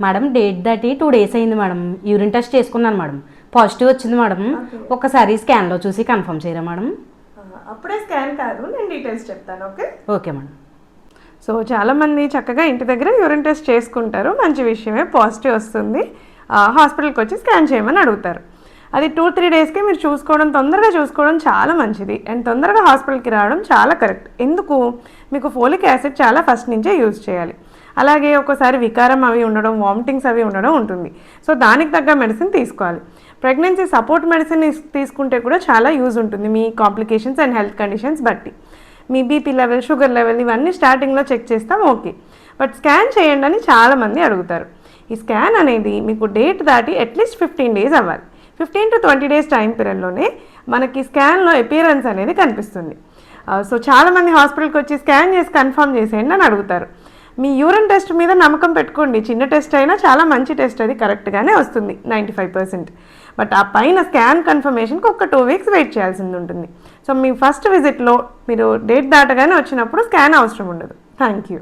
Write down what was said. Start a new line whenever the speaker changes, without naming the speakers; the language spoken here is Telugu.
మేడం డేట్ దాటి 2 days అయింది మేడం. యూరిన్ టెస్ట్ చేసుకున్నాను మేడం, పాజిటివ్ వచ్చింది మేడం. ఒకసారి స్కాన్లో చూసి కన్ఫర్మ్ చేయరా మేడం?
అప్పుడే స్కాన్ కాదు, నేను డీటెయిల్స్ చెప్తాను. Okay
okay madam.
సో చాలామంది చక్కగా ఇంటి దగ్గర యూరిన్ టెస్ట్ చేసుకుంటారు, మంచి విషయమే, పాజిటివ్ వస్తుంది, హాస్పిటల్కి వచ్చి స్కాన్ చేయమని అడుగుతారు. అది 2-3 daysకి మీరు తొందరగా చూసుకోవడం చాలా మంచిది అండ్ తొందరగా హాస్పిటల్కి రావడం చాలా కరెక్ట్. ఎందుకు, మీకు ఫోలిక్ యాసిడ్ చాలా ఫస్ట్ నుంచే యూజ్ చేయాలి. అలాగే ఒక్కోసారి వికారం అవి ఉండడం, వామిటింగ్స్ అవి ఉండడం ఉంటుంది. సో దానికి తగ్గ మెడిసిన్ తీసుకోవాలి. ప్రెగ్నెన్సీ సపోర్ట్ మెడిసిన్ తీసుకుంటే కూడా చాలా యూజ్ ఉంటుంది మీ కాంప్లికేషన్స్ అండ్ హెల్త్ కండిషన్స్ బట్టి. మీ బీపీ లెవెల్, షుగర్ లెవెల్ ఇవన్నీ స్టార్టింగ్లో చెక్ చేస్తాం, ఓకే. బట్ స్కాన్ చేయండి అని చాలామంది అడుగుతారు. ఈ స్కాన్ అనేది మీకు డేట్ దాటి అట్లీస్ట్ 15 days అవ్వాలి. 15 to 20 days టైం పీరియడ్లోనే మనకి స్కాన్లో అపియరెన్స్ అనేది కనిపిస్తుంది. సో చాలామంది హాస్పిటల్కి వచ్చి స్కాన్ చేసి కన్ఫర్మ్ చేసేయండి అని అడుగుతారు. మీ యూరిన్ టెస్ట్ మీద నమ్మకం పెట్టుకోండి, చిన్న టెస్ట్ అయినా చాలా మంచి టెస్ట్, అది కరెక్ట్గానే వస్తుంది 95%. బట్ ఆ పైన స్కాన్ కన్ఫర్మేషన్కి ఒక 2 weeks వెయిట్ చేయాల్సి ఉంటుంది. సో మీ ఫస్ట్ విజిట్లో మీరు డేట్ దాటగానే వచ్చినప్పుడు స్కాన్ అవసరం ఉండదు. Thank you.